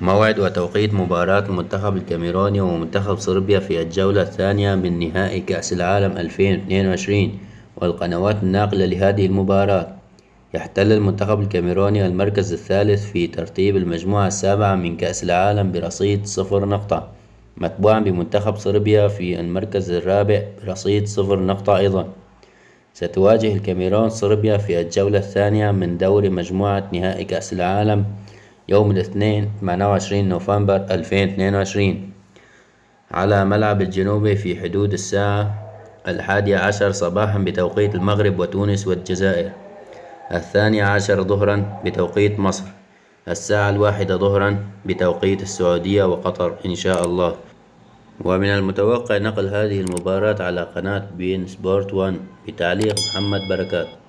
موعد وتوقيت مباراة المنتخب الكاميروني ومنتخب صربيا في الجولة الثانية من نهائي كأس العالم 2022 والقنوات الناقلة لهذه المباراة. يحتل المنتخب الكاميروني المركز الثالث في ترتيب المجموعة السابعة من كأس العالم برصيد 0 نقطة، متبوعا بمنتخب صربيا في المركز الرابع برصيد 0 نقطة أيضا. ستواجه الكاميرون صربيا في الجولة الثانية من دور مجموعة نهائي كأس العالم يوم الاثنين 28 نوفمبر 2022 على ملعب الجنوبي في حدود الساعة 11 صباحا بتوقيت المغرب وتونس والجزائر، 12 ظهرا بتوقيت مصر، الساعة 1 ظهرا بتوقيت السعودية وقطر إن شاء الله. ومن المتوقع نقل هذه المباراة على قناة بين سبورت 1 بتعليق محمد بركات.